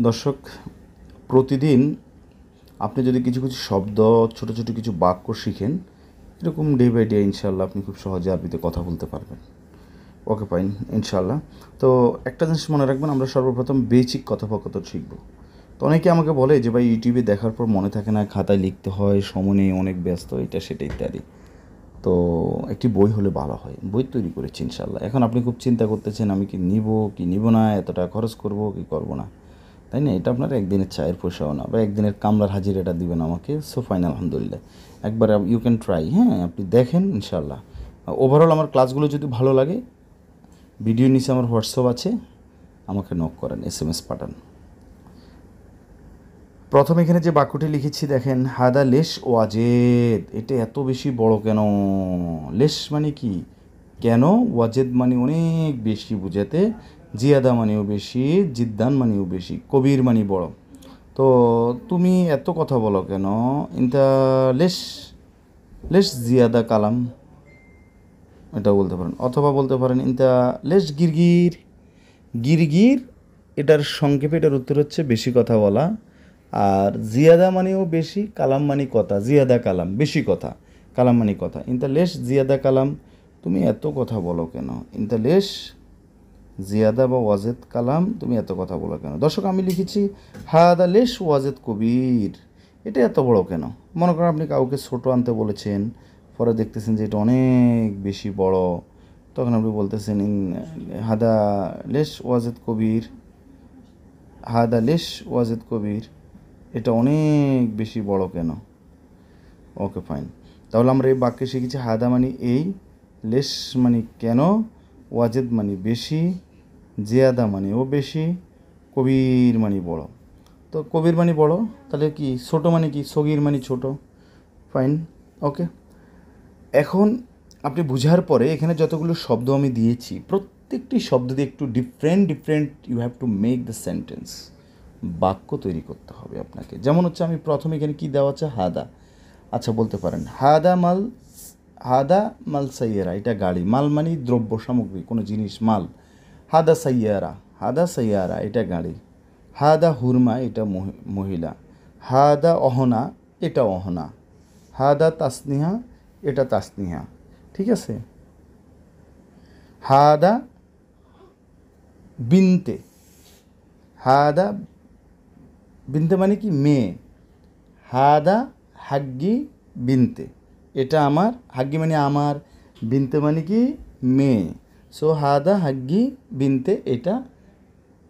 দর্শক, প্রতিদিন আপনি যদি কিছু কিছু শব্দ, ছোট ছোট কিছু বাক্য শিখেন, এরকম ডে বাই ডে ইনশাল্লাহ আপনি খুব সহজে আরবিতে কথা বলতে পারবেন। ওকে ফাইন, ইনশাল্লাহ। তো একটা জিনিস মনে রাখবেন, আমরা সর্বপ্রথম বেসিক কথোপকথন শিখব। তো অনেকে আমাকে বলে যে ভাই, ইউটিউবে দেখার পর মনে থাকে না, খাতায় লিখতে হয়, সময় নেই, অনেক ব্যস্ত, এটা সেটা ইত্যাদি। তো একটি বই হলে ভালো হয়। বই তৈরি করেছি ইনশাল্লাহ। এখন আপনি খুব চিন্তা করতেছেন, আমি কি নিব কি নিব না, এত টাকা খরচ করব কি করব না, তাই না? এটা আপনার একদিনের চায়ের পয়সাও না, বা একদিনের কামলার হাজিরাটা দিবেন আমাকে। সো ফাইন, আলহামদুলিল্লাহ। একবার ইউ ক্যান ট্রাই, হ্যাঁ, আপনি দেখেন ইনশাল্লাহ। ওভারঅল আমার ক্লাসগুলো যদি ভালো লাগে, ভিডিও নিচে আমার হোয়াটসঅ্যাপ আছে, আমাকে নক করেন, SMS পাঠান। প্রথম এখানে যে বাক্যটি লিখেছি দেখেন, হাদা লেশ ওয়াজেদ। এটা এত বেশি বড় কেন? লেশ মানে কি? কেন? ওয়াজেদ মানে অনেক বেশি বুঝাতে, জিয়াদা মানেও বেশি, জিদ্দান মানেও বেশি, কবির মানে বড়। তো তুমি এত কথা বলো কেন? ইনতা লেশ লেশ জিয়াদা কালাম, এটা বলতে পারেন। অথবা বলতে পারেন ইনতা লেশ গিরগির। গিরগির, এটার সংক্ষেপে এটার উত্তর হচ্ছে বেশি কথা বলা। আর জিয়াদা মানেও বেশি, কালাম মানে কথা। জিয়াদা কালাম বেশি কথা, কালাম মানে কথা। ইনতা লেশ জিয়াদা কালাম, তুমি এত কথা বলো কেন? ইনতা লেশ জিয়াদা বা ওয়াজেদ কালাম, তুমি এত কথা বলো কেন? দর্শক, আমি লিখেছি হাদা লেশ ওয়াজেদ কবির। এটা এত বড় কেন? মনে করেন আপনি কাউকে ছোট আনতে বলেছেন, পরে দেখতেছেন যে এটা অনেক বেশি বড়, তখন আপনি বলতেছেন হাদা লেশ ওয়াজেদ কবির, হাদা লেশ ওয়াজেদ কবির, এটা অনেক বেশি বড় কেন? Okay fine. তাহলে আমরা এই বাক্যে শিখেছি হাদা মানে এই, লেশ মানে কেন, ওয়াজেদ মানে বেশি, জিয়াদা মানে ও বেশি, কবির মানে বড়। তো কবির মানে বড়, তাহলে কি ছোট মানে কি? সগির মানে ছোট। ফাইন, ওকে। এখন আপনি বুঝার পরে এখানে যতগুলো শব্দ আমি দিয়েছি, প্রত্যেকটি শব্দ দিয়ে একটু different different you have to make the sentence. বাক্য তৈরি করতে হবে আপনাকে। যেমন হচ্ছে, আমি প্রথমে এখানে কী দেওয়া আছে? হাদা। আচ্ছা, বলতে পারেন হাদা মাল, হাদা মাল সাইয়ারা, এটা গাড়ি। মাল মানে দ্রব্য সামগ্রী, কোনো জিনিস, মাল। হাদা সাইয়ারা, হাদা সাইয়ারা, এটা গাড়ি। হাদা হুরমা, এটা মহিলা। হাদা অহনা, এটা অহনা। হাদা তাসনিহা, এটা তাসনিহা। ঠিক আছে? হাদা বিনতে, হাদা বিনতে মানে কি? মেয়ে। হাদা হাগ্গি বিনতে, এটা আমার। হাগ্গি মানে আমার, বিনতে মানে কি? মেয়ে। সো হাদা হাগ্গি বিনতে, এটা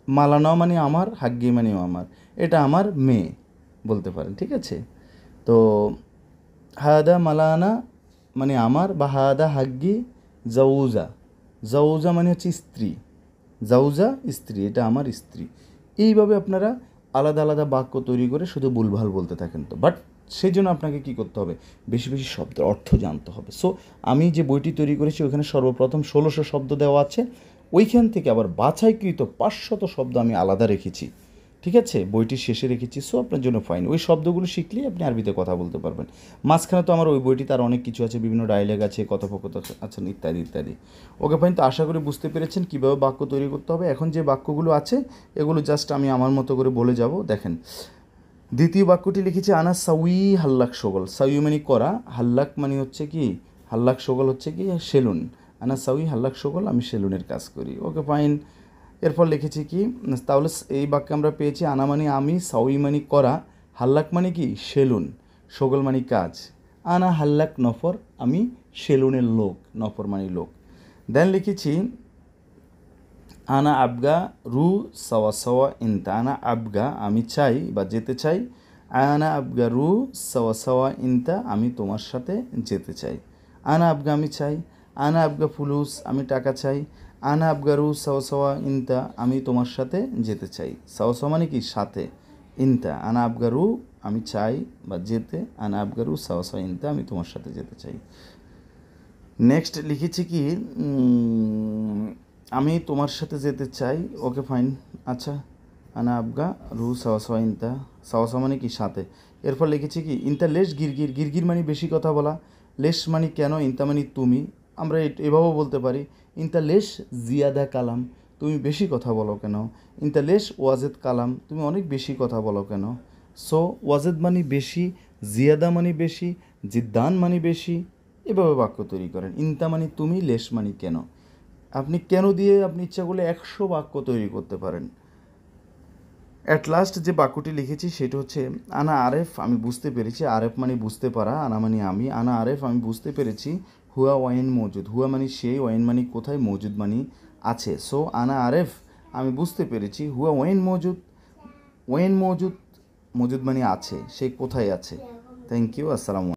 মালানাও মানে আমার, হাগ্গি মানেও আমার, এটা আমার মেয়ে বলতে পারেন। ঠিক আছে? তো হাদা মালানা মানে আমার, বা হাদা হাগ্গি জাউজা। জাউজা মানে হচ্ছে স্ত্রী, জাউজা স্ত্রী, এটা আমার স্ত্রী। এইভাবে আপনারা আলাদা আলাদা বাক্য তৈরি করে শুধু ভুলভাল বলতে থাকেন। তো বাট সেই জন্য আপনাকে কী করতে হবে? বেশি বেশি শব্দের অর্থ জানতে হবে। সো আমি যে বইটি তৈরি করেছি, ওখানে সর্বপ্রথম 1600 শব্দ দেওয়া আছে। ওইখান থেকে আবার বাছাইকৃত 500 শব্দ আমি আলাদা রেখেছি। ঠিক আছে? বইটি শেষে রেখেছি। সো আপনার জন্য ফাইন। ওই শব্দগুলো শিখলেই আপনি আরবিতে কথা বলতে পারবেন। মাঝখানে তো আমার ওই বইটি, তার অনেক কিছু আছে, বিভিন্ন ডায়লগ আছে, কথোপকথন আছে, ইত্যাদি ইত্যাদি। Okay fine. তো আশা করি বুঝতে পেরেছেন কীভাবে বাক্য তৈরি করতে হবে। এখন যে বাক্যগুলো আছে, এগুলো জাস্ট আমি আমার মতো করে বলে যাব। দেখেন, দ্বিতীয় বাক্যটি লিখেছি আনা সাউই হাল্লাক সগল। সাউই মানে করা, হাল্লাক মানে হচ্ছে কি? হাল্লাক সগল হচ্ছে কি? সেলুন। আনা সাউই হাল্লাক সগল, আমি সেলুনের কাজ করি। Okay fine. এরপর লিখেছি কি? তাহলে এই বাক্যে আমরা পেয়েছি আনা মানে আমি, সাউই মানে করা, হাল্লাক মানে কি? সেলুন, সগল মানে কাজ। আনা হাল্লাক নফর, আমি সেলুনের লোক, নফর মানে লোক। দেন লিখেছি আনা আবগা রু সাওয়া সাওয়া ইনতা। আনা আবগা, আমি চাই বা যেতে চাই। আনা আবগা রু সাওয়া সাওয়া ইনতা, আমি তোমার সাথে যেতে চাই। আনা আবগা, আমি চাই। আনা আবগা ফুলুস, আমি টাকা চাই। আনা আবগা রু সাওয়া সাওয়া ইনতা, আমি তোমার সাথে যেতে চাই। সাওয়া সাওয়া মানে কি? সাথে। ইনতা, আনা আবগা রু, আমি চাই বা যেতে। আনা আবগা রু সাওয়া সাওয়া ইনতা, আমি তোমার সাথে যেতে চাই। নেক্সট লিখেছি কি? আমি তোমার সাথে যেতে চাই। Okay fine. আচ্ছা, আনা আবগা রু সাওয়া সাওয়া ইনতা, সাওয়া সাওয়া মানে কি? সাথে। এরপর লিখেছি কি? ইনতা লেশ গিরগির। গিরগির মানে বেশি কথা বলা। লেশ মানে কেন, ইনতা মানে তুমি। আমরা এভাবেও বলতে পারি ইনতা লেশ জিয়াদা কালাম, তুমি বেশি কথা বলো কেন? ইনতা লেশ ওয়াজেদ কালাম, তুমি অনেক বেশি কথা বলো কেন? সো ওয়াজেদ মানে বেশি, জিয়াদা মানে বেশি, জিদ্দান মানে বেশি, এভাবে বাক্য তৈরি করেন। ইনতা মানে তুমি, লেশ মানে কেন। আপনি কেন দিয়ে আপনি ইচ্ছা করলে 100 বাক্য তৈরি করতে পারেন। অ্যাট লাস্ট যে বাক্যটি লিখেছি সেটা হচ্ছে আনা আরেফ, আমি বুঝতে পেরেছি। আরেফ মানে বুঝতে পারা, আনা মানে আমি। আনা আরেফ, আমি বুঝতে পেরেছি। হুয়া ওয়াইন মৌজুদ, হুয়া মানে সেই, ওয়াইন মানে কোথায়, মৌজুদ মানে আছে। সো আনা আরেফ, আমি বুঝতে পেরেছি। হুয়া ওয়াইন মৌজুদ, ওয়াইন মৌজুদ, মৌজুদ মানে আছে, সে কোথায় আছে। থ্যাংক ইউ, আসসালামু